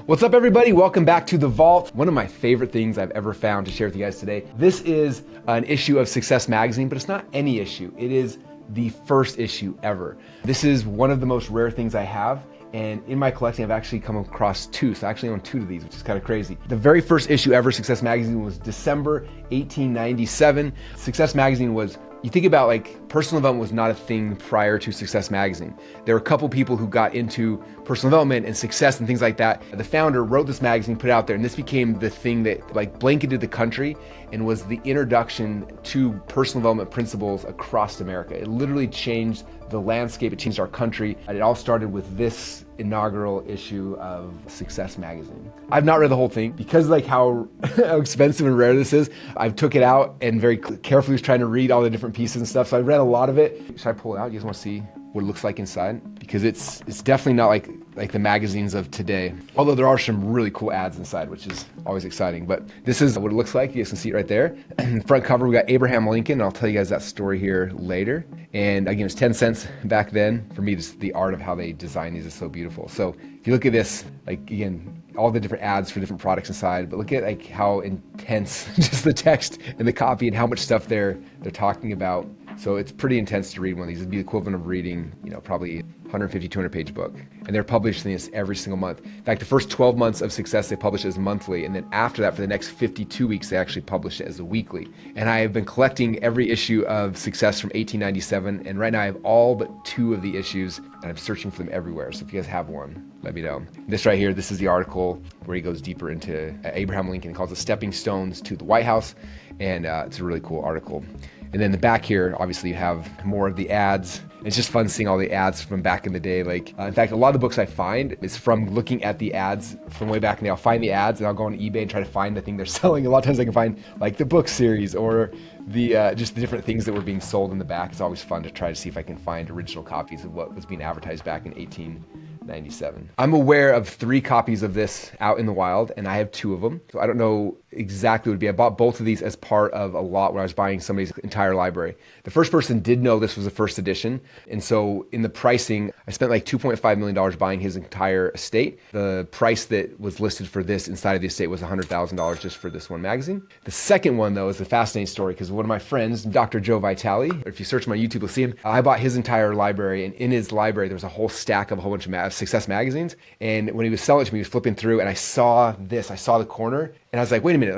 What's up, everybody? Welcome back to The Vault. One of my favorite things I've ever found to share with you guys today. This is an issue of Success Magazine, but it's not any issue. It is the first issue ever. This is one of the most rare things I have. And in my collection, I've actually come across two. So I actually own two of these, which is kind of crazy. The very first issue ever, Success Magazine, was December 1897. Success Magazine was, you think about like personal development was not a thing prior to Success Magazine. There were a couple people who got into personal development and success and things like that. The founder wrote this magazine, put it out there, and this became the thing that like blanketed the country and was the introduction to personal development principles across America. It literally changed the landscape, it changed our country. And it all started with this inaugural issue of Success Magazine. I've not read the whole thing because like how expensive and rare this is. I took it out and very carefully was trying to read all the different pieces and stuff. So I read a lot of it. Should I pull it out? You guys want to see what it looks like inside? Because it's definitely not like the magazines of today. Although there are some really cool ads inside, which is always exciting. But this is what it looks like. You guys can see it right there. Front cover, we got Abraham Lincoln. I'll tell you guys that story here later. And again, it was 10 cents back then. For me, just the art of how they design these is so beautiful. So if you look at this, like again, all the different ads for different products inside, but look at like how intense just the text and the copy and how much stuff they're talking about. So it's pretty intense to read one of these. It'd be the equivalent of reading, probably 150, 200 page book. And they're publishing this every single month. In fact, the first 12 months of Success, they publish it as monthly. And then after that, for the next 52 weeks, they actually publish it as a weekly. And I have been collecting every issue of Success from 1897. And right now I have all but two of the issues and I'm searching for them everywhere. So if you guys have one, let me know. This right here, this is the article where he goes deeper into Abraham Lincoln. He calls it Stepping Stones to the White House. And it's a really cool article. And then the back here, obviously you have more of the ads. It's just fun seeing all the ads from back in the day. Like, in fact, a lot of the books I find is from looking at the ads from way back in the day. I'll find the ads and I'll go on eBay and try to find the thing they're selling. A lot of times I can find like the book series or the just the different things that were being sold in the back. It's always fun to try to see if I can find original copies of what was being advertised back in 1897. I'm aware of 3 copies of this out in the wild, and I have 2 of them. So I don't know exactly what it would be. I bought both of these as part of a lot where I was buying somebody's entire library. The first person did know this was the first edition. And so in the pricing, I spent like $2.5 million buying his entire estate. The price that was listed for this inside of the estate was $100,000 just for this one magazine. The second one though is a fascinating story because one of my friends, Dr. Joe Vitale, or if you search my YouTube, you'll see him. I bought his entire library, and in his library, there was a whole stack of a whole bunch of Success magazines. And when he was selling it to me, he was flipping through and I saw this, I saw the corner and I was like, wait a minute,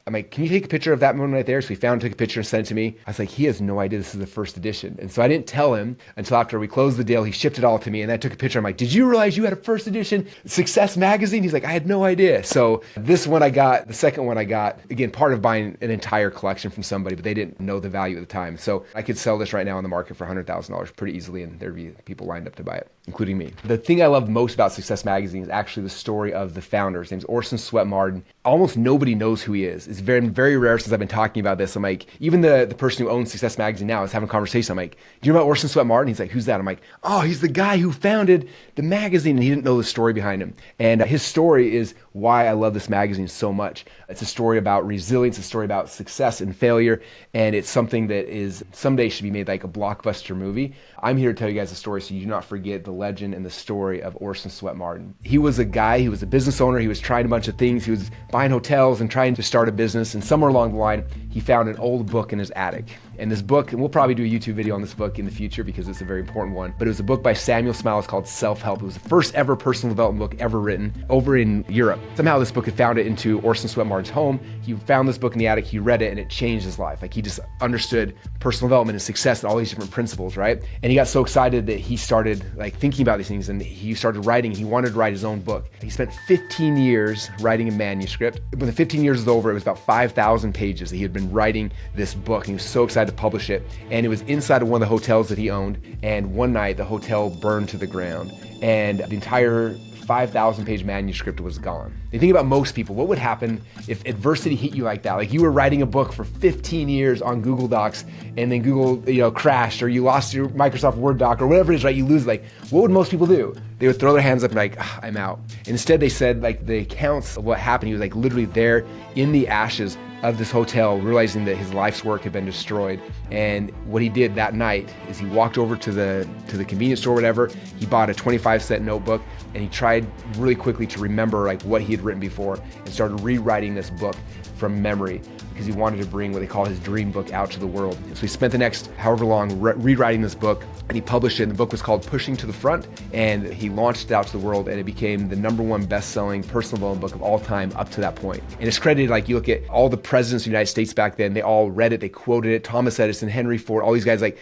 I'm like, can you take a picture of that one right there? So we found, took a picture and sent it to me. I was like, he has no idea this is the first edition. And so I didn't tell him until after we closed the deal. He shipped it all to me and I took a picture. I'm like, did you realize you had a first edition Success magazine? He's like, I had no idea. So this one I got, the second one I got, again, part of buying an entire collection from somebody, but they didn't know the value at the time. So I could sell this right now on the market for $100,000 pretty easily and there'd be people lined up to buy it, including me. The thing I love most about Success Magazine is actually the story of the founder. His name's Orison Swett Marden. Almost nobody knows who he is. It's very, very rare since I've been talking about this. I'm like, even the person who owns Success Magazine now is having a conversation. I'm like, do you know about Orison Swett Marden? He's like, who's that? I'm like, oh, he's the guy who founded the magazine, and he didn't know the story behind him. And his story is why I love this magazine so much. It's a story about resilience, a story about success and failure, and it's something that is someday should be made like a blockbuster movie. I'm here to tell you guys the story so you do not forget the legend and the story of Orison Swett Marden. He was a guy, he was a business owner, he was trying a bunch of things, he was buying hotels and trying to start a business, and somewhere along the line, he found an old book in his attic. And this book, and we'll probably do a YouTube video on this book in the future because it's a very important one, but it was a book by Samuel Smiles called Self-Help. It was the first ever personal development book ever written over in Europe. Somehow this book had found it into Orison Swett Marden's home. He found this book in the attic, he read it, and it changed his life. Like he just understood personal development and success and all these different principles, right? And he got so excited that he started like thinking about these things and he started writing. He wanted to write his own book. He spent 15 years writing a manuscript. When the 15 years was over, it was about 5,000 pages that he had been writing this book. And he was so excited to publish it. And it was inside of one of the hotels that he owned. And one night the hotel burned to the ground and the entire 5,000 page manuscript was gone. You think about most people, what would happen if adversity hit you like that? Like you were writing a book for 15 years on Google Docs and then Google crashed, or you lost your Microsoft Word doc or whatever it is, right? You lose, like, what would most people do? They would throw their hands up and like, I'm out. And instead they said like the accounts of what happened, he was like literally there in the ashes, of this hotel, realizing that his life's work had been destroyed. And what he did that night is he walked over to the convenience store or whatever. He bought a 25-cent notebook, and he tried really quickly to remember like what he had written before, and started rewriting this book from memory, because he wanted to bring what they call his dream book out to the world. And so he spent the next however long rewriting this book, and he published it. And the book was called Pushing to the Front, and he launched it out to the world, and it became the #1 best-selling personal development book of all time up to that point. And it's credited, like you look at all the presidents of the United States back then, they all read it, they quoted it. Thomas Edison, Henry Ford, all these guys, like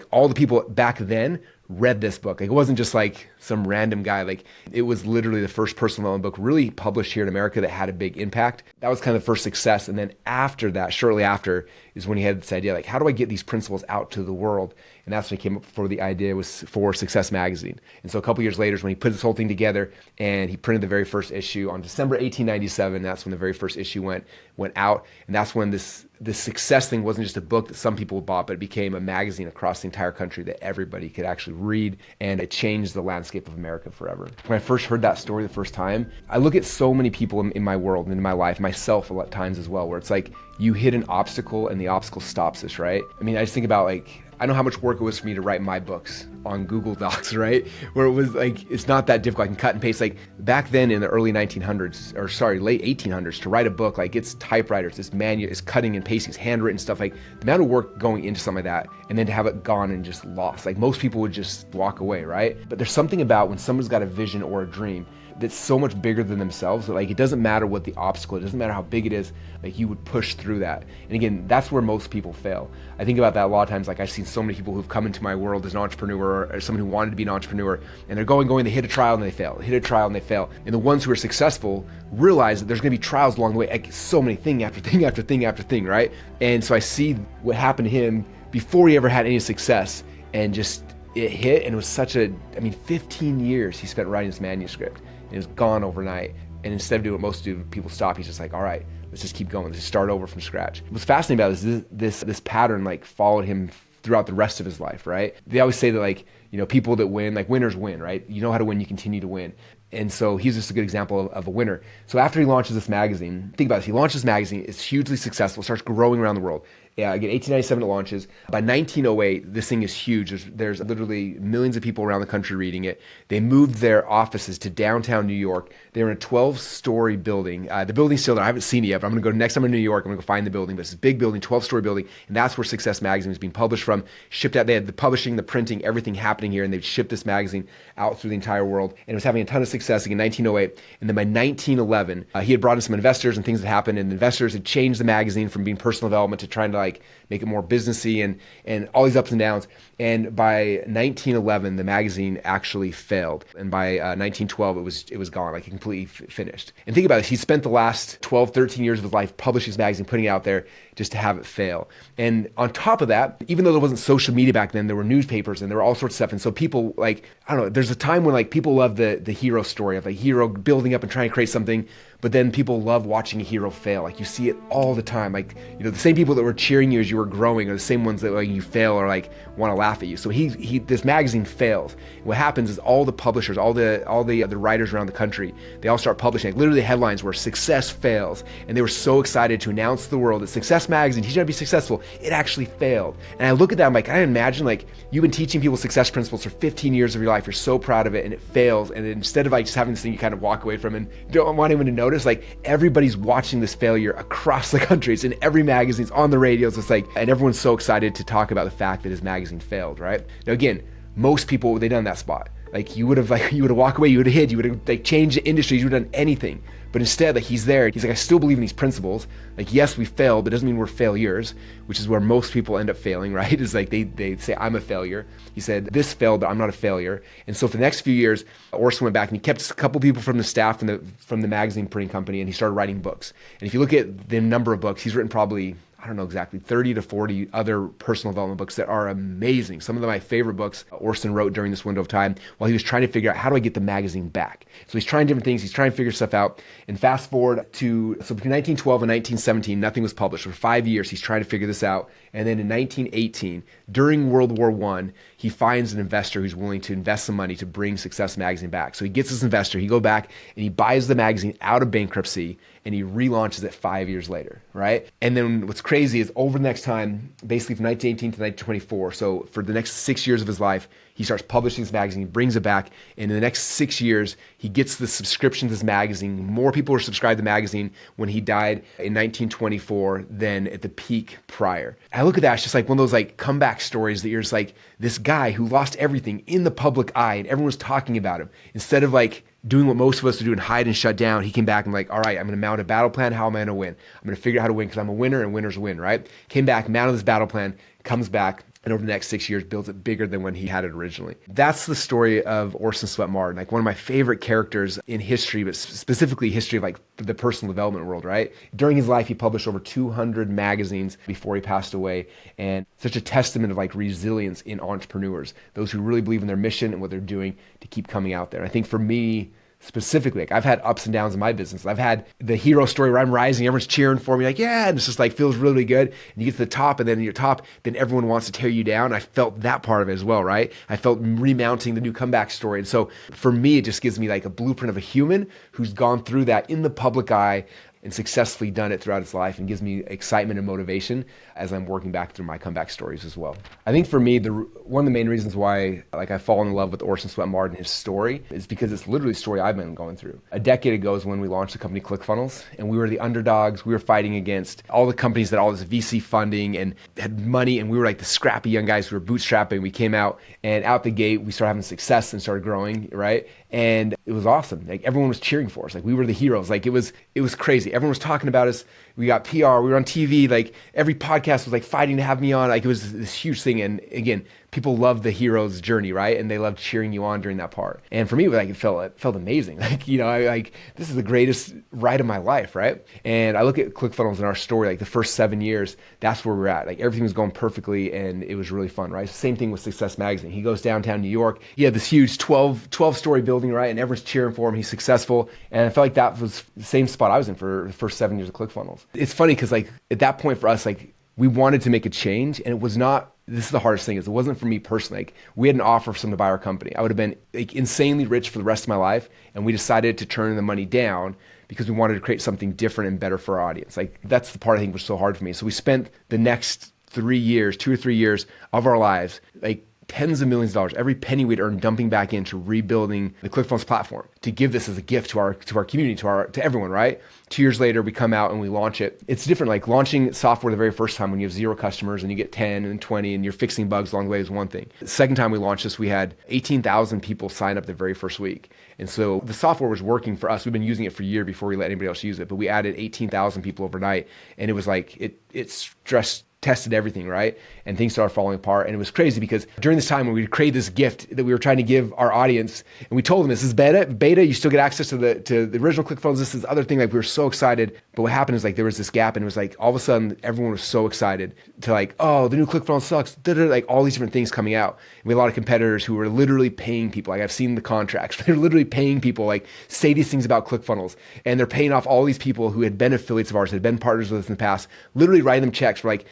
all the people back then read this book. Like, it wasn't just like some random guy. Like, it was literally the first personal development book really published here in America that had a big impact. That was kind of the first success. And then after that, shortly after, is when he had this idea, like, how do I get these principles out to the world? And that's when he came up for the idea was for Success Magazine. And so a couple years later is when he put this whole thing together, and he printed the very first issue on December 1897. That's when the very first issue went out. And that's when this success thing wasn't just a book that some people bought, but it became a magazine across the entire country that everybody could actually read, and it changed the landscape of America forever. When I first heard that story the first time, I look at so many people in my world and in my life, myself a lot of times as well, where it's like you hit an obstacle and the obstacle stops us, right? I mean, I just think about like, I know how much work it was for me to write my books on Google Docs, right? Where it was like, it's not that difficult. I can cut and paste. Like back then in the early 1900s, or sorry, late 1800s, to write a book, like it's typewriters, it's manual, it's cutting and pasting, it's handwritten stuff. Like the amount of work going into something like that, and then to have it gone and just lost. Like most people would just walk away, right? But there's something about when someone's got a vision or a dream that's so much bigger than themselves that like it doesn't matter what the obstacle, it doesn't matter how big it is, like you would push through that. And again, that's where most people fail. I think about that a lot of times. Like I've seen so many people who've come into my world as an entrepreneur or someone who wanted to be an entrepreneur, and they're going, they hit a trial and they fail, hit a trial and they fail. And the ones who are successful realize that there's gonna be trials along the way, like so many thing after thing after thing after thing, right? And so I see what happened to him before he ever had any success, and just it hit, and it was such 15 years he spent writing this manuscript. It was gone overnight. And instead of doing what most do, people stop. He's just like, all right, let's just keep going. Let's just start over from scratch. What's fascinating about it is this pattern like followed him throughout the rest of his life, right? They always say that like, you know, people that win, like winners win, right? You know how to win, you continue to win. And so he's just a good example of a winner. So after he launches this magazine, think about this, he launches this magazine, it's hugely successful, starts growing around the world. Yeah, again, 1897 it launches. By 1908, this thing is huge. There's literally millions of people around the country reading it. They moved their offices to downtown New York. They were in a 12-story building. The building's still there. I haven't seen it yet, but I'm going to go next time I'm in New York. I'm going to go find the building. But it's this big building, 12-story building, and that's where Success Magazine was being published from. Shipped out. They had the publishing, the printing, everything happening here, and they'd shipped this magazine out through the entire world. And it was having a ton of success in 1908. And then by 1911, he had brought in some investors, and things had happened, and investors had changed the magazine from being personal development to trying to like make it more businessy and all these ups and downs. And by 1911, the magazine actually failed. And by 1912, it was gone, like it completely finished. And think about it, he spent the last 12, 13 years of his life publishing his magazine, putting it out there just to have it fail. And on top of that, even though there wasn't social media back then, there were newspapers and there were all sorts of stuff. And so people like, I don't know, there's a time when like people love the hero story of a hero building up and trying to create something, but then people love watching a hero fail. Like you see it all the time. Like, you know, the same people that were cheering you as you were growing are the same ones that like you fail or like want to laugh at you. So this magazine fails. And what happens is all the publishers, all the writers around the country, they all start publishing. Like literally the headlines were "Success fails," and they were so excited to announce to the world that Success Magazine, he's gonna be successful. It actually failed. And I look at that, I'm like, I imagine like you've been teaching people success principles for 15 years of your life. You're so proud of it, and it fails. And instead of like just having this thing you kind of walk away from and don't want anyone to notice, like everybody's watching this failure across the country. It's in every magazine, it's on the radios. It's like, and everyone's so excited to talk about the fact that his magazine failed, right? Now again, most people, they done that spot. Like you would have walked away, you would have hid, you would have like changed the industries, you would have done anything. But instead, like he's there, he's like, I still believe in these principles. Like, yes, we failed, but it doesn't mean we're failures, which is where most people end up failing, right? Is like they say, I'm a failure. He said, this failed, but I'm not a failure. And so for the next few years, Orison went back and he kept a couple people from the staff from the magazine printing company, and he started writing books. And if you look at the number of books, he's written probably, I don't know exactly, 30 to 40 other personal development books that are amazing. Some of my favorite books Orison wrote during this window of time while he was trying to figure out, how do I get the magazine back? So he's trying different things. He's trying to figure stuff out. And fast forward to, so between 1912 and 1917, nothing was published. For 5 years, he's trying to figure this out. And then in 1918, during World War I, he finds an investor who's willing to invest some money to bring Success Magazine back. So he gets this investor, he go back and he buys the magazine out of bankruptcy and he relaunches it 5 years later, right? And then what's crazy is over the next time, basically from 1918 to 1924, so for the next 6 years of his life, he starts publishing this magazine, he brings it back, and in the next 6 years, he gets the subscription to this magazine. More people were subscribed to the magazine when he died in 1924 than at the peak prior. And I look at that, it's just like one of those like comeback stories that you're just like, this guy who lost everything in the public eye and everyone was talking about him. Instead of like doing what most of us do and hide and shut down, he came back and like, all right, I'm going to mount a battle plan. How am I going to win? I'm going to figure out how to win because I'm a winner and winners win, right? Came back, mounted this battle plan, comes back, and over the next 6 years builds it bigger than when he had it originally. That's the story of Orison Swett Marden, like one of my favorite characters in history, but specifically history of like the personal development world, right? During his life, he published over 200 magazines before he passed away, and such a testament of like resilience in entrepreneurs, those who really believe in their mission and what they're doing to keep coming out there. And I think for me, specifically, like I've had ups and downs in my business. I've had the hero story where I'm rising, everyone's cheering for me, like, yeah, and it's just like feels really good. And you get to the top, and then you're top, then everyone wants to tear you down. I felt that part of it as well, right? I felt remounting the new comeback story. And so for me, it just gives me like a blueprint of a human who's gone through that in the public eye and successfully done it throughout its life, and gives me excitement and motivation as I'm working back through my comeback stories as well. I think for me, one of the main reasons why like I've fallen in love with Orison Swett Marden, his story, is because it's literally the story I've been going through. A decade ago is when we launched the company Clickfunnels, and we were the underdogs. We were fighting against all the companies that all this VC funding and had money, and we were like the scrappy young guys who were bootstrapping. We came out, and out the gate, we started having success and started growing, right? And it was awesome. Like everyone was cheering for us. Like we were the heroes. Like it was crazy. Everyone was talking about us. We got PR. We were on TV. Like every podcast was like fighting to have me on. Like it was this huge thing. And again, people love the hero's journey, right? And they love cheering you on during that part. And for me, like it felt amazing. Like, you know, this is the greatest ride of my life, right? And I look at ClickFunnels in our story, like the first 7 years, that's where we're at. Like everything was going perfectly, and it was really fun, right? Same thing with Success Magazine. He goes downtown New York. He had this huge 12-story building, right? And everyone's cheering for him. He's successful. And I felt like that was the same spot I was in for the first 7 years of ClickFunnels. It's funny because like at that point for us, like we wanted to make a change, and it was not, this is the hardest thing, is it wasn't for me personally. Like we had an offer for someone to buy our company. I would have been like insanely rich for the rest of my life, and we decided to turn the money down because we wanted to create something different and better for our audience. Like that's the part I think was so hard for me. So we spent the next 3 years, 2 or 3 years of our lives, like tens of millions of dollars, every penny we'd earned dumping back into rebuilding the ClickFunnels platform to give this as a gift to our community, to everyone, right? 2 years later, we come out and we launch it. It's different, like launching software the very first time when you have 0 customers and you get 10 and 20 and you're fixing bugs along the way is one thing. The second time we launched this, we had 18,000 people sign up the very first week. And so the software was working for us. We've been using it for a year before we let anybody else use it, but we added 18,000 people overnight, and it was like, it stressed tested everything, right? And things started falling apart. And it was crazy because during this time when we created this gift that we were trying to give our audience, and we told them this is beta, you still get access to the original ClickFunnels, this is the other thing, like we were so excited. But what happened is like there was this gap, and it was like all of a sudden everyone was so excited to like, oh, the new ClickFunnels sucks, like all these different things coming out. And we had a lot of competitors who were literally paying people, like I've seen the contracts, they're literally paying people like say these things about ClickFunnels, and they're paying off all these people who had been affiliates of ours, had been partners with us in the past, literally writing them checks for like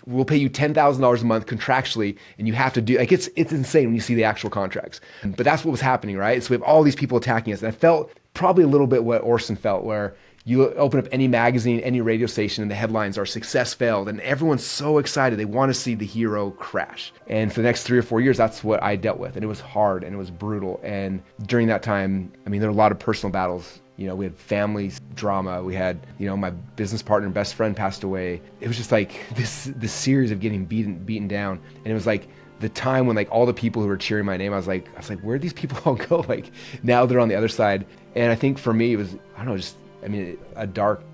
we'll pay you $10,000 a month contractually, and you have to do, like it's insane when you see the actual contracts. But that's what was happening, right? So we have all these people attacking us. And I felt probably a little bit what Orison felt, where you open up any magazine, any radio station, and the headlines are success failed, and everyone's so excited. They want to see the hero crash. And for the next 3 or 4 years, that's what I dealt with. And it was hard and it was brutal. And during that time, I mean, there were a lot of personal battles. You know, we had family drama. We had, you know, my business partner and best friend passed away. It was just like this series of getting beaten down. And it was like the time when like all the people who were cheering my name, I was like, where'd these people all go? Like now they're on the other side. And I think for me, it was, I don't know, a dark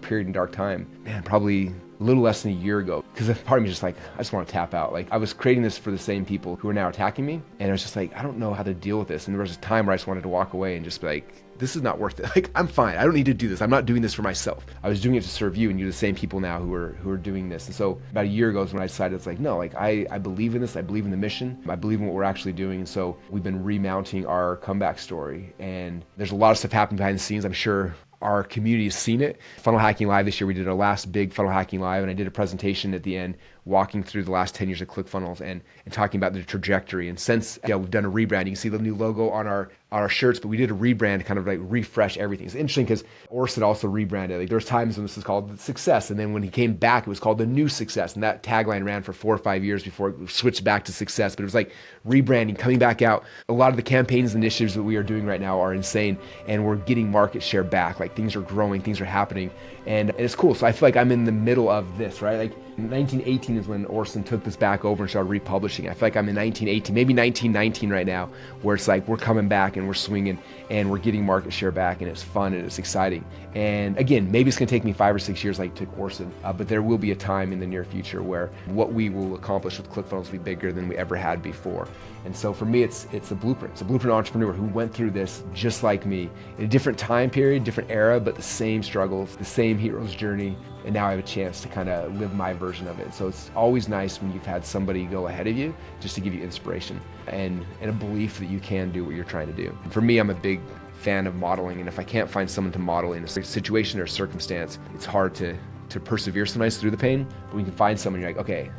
period and dark time. Man, probably a little less than a year ago. Because part of me just like, I just want to tap out. Like I was creating this for the same people who are now attacking me. And I was just like, I don't know how to deal with this. And there was a time where I just wanted to walk away and just be like, this is not worth it. Like, I'm fine. I don't need to do this. I'm not doing this for myself. I was doing it to serve you, and you're the same people now who are doing this. And so about a year ago is when I decided, it's like, no, like I believe in this. I believe in the mission. I believe in what we're actually doing. And so we've been remounting our comeback story. And there's a lot of stuff happening behind the scenes. I'm sure our community has seen it. Funnel Hacking Live this year, we did our last big Funnel Hacking Live, and I did a presentation at the end walking through the last 10 years of Clickfunnels and talking about the trajectory. And since we've done a rebrand, you can see the new logo on our shirts, but we did a rebrand to kind of like refresh everything. It's interesting because Orison also rebranded. Like there's times when this was called Success, and then when he came back, it was called the New Success. And that tagline ran for 4 or 5 years before it switched back to Success. But it was like rebranding, coming back out. A lot of the campaigns and initiatives that we are doing right now are insane, and we're getting market share back. Like things are growing, things are happening, and it's cool. So I feel like I'm in the middle of this, right? Like 1918 is when Orison took this back over and started republishing. I feel like I'm in 1918, maybe 1919 right now, where it's like we're coming back and we're swinging and we're getting market share back, and it's fun and it's exciting. And again, maybe it's gonna take me 5 or 6 years like it took Orison, but there will be a time in the near future where what we will accomplish with Clickfunnels will be bigger than we ever had before. And so for me, it's a blueprint. It's a blueprint entrepreneur who went through this just like me in a different time period, different era, but the same struggles, the same hero's journey. And now I have a chance to kind of live my version of it. So it's always nice when you've had somebody go ahead of you just to give you inspiration and a belief that you can do what you're trying to do. And for me, I'm a big fan of modeling. And if I can't find someone to model in a situation or circumstance, it's hard to persevere sometimes through the pain. But when you can find someone, you're like, okay,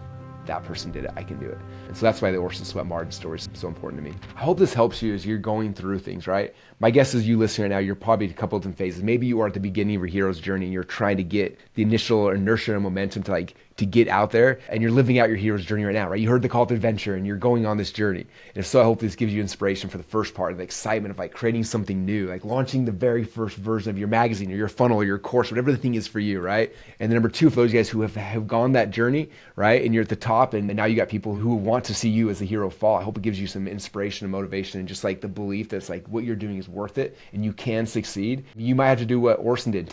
that person did it, I can do it. And so that's why the Orison Swett Marden story is so important to me. I hope this helps you as you're going through things, right? My guess is you listening right now, you're probably a couple of different phases. Maybe you are at the beginning of your hero's journey and you're trying to get the initial inertia and momentum to get out there, and you're living out your hero's journey right now, right? You heard the call to adventure and you're going on this journey. And if so, I hope this gives you inspiration for the first part, the excitement of like creating something new, like launching the very first version of your magazine or your funnel or your course, whatever the thing is for you, right? And then number 2, for those guys who have gone that journey, right? And you're at the top, and now you got people who want to see you as the hero fall. I hope it gives you some inspiration and motivation and just like the belief that's like what you're doing is worth it and you can succeed. You might have to do what Orison did,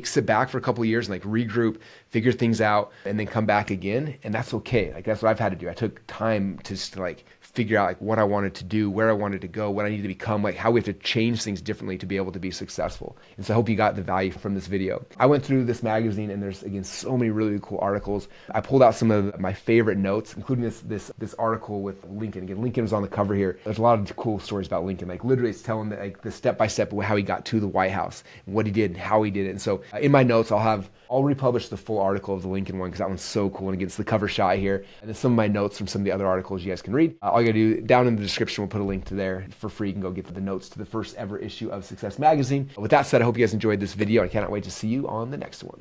sit back for a couple of years and like regroup, figure things out, and then come back again. And that's okay. Like that's what I've had to do. I took time to just like figure out like what I wanted to do, where I wanted to go, what I needed to become, like how we have to change things differently to be able to be successful. And so I hope you got the value from this video. I went through this magazine and there's again so many really cool articles. I pulled out some of my favorite notes, including this article with Lincoln. Again, Lincoln was on the cover here. There's a lot of cool stories about Lincoln. Like literally it's telling like the step-by-step of how he got to the White House and what he did and how he did it. And so in my notes, I'll republish the full article of the Lincoln one because that one's so cool. And again, it's the cover shot here. And then some of my notes from some of the other articles you guys can read. All you gotta do, down in the description, we'll put a link to there for free. You can go get the notes to the first ever issue of Success Magazine. With that said, I hope you guys enjoyed this video. I cannot wait to see you on the next one.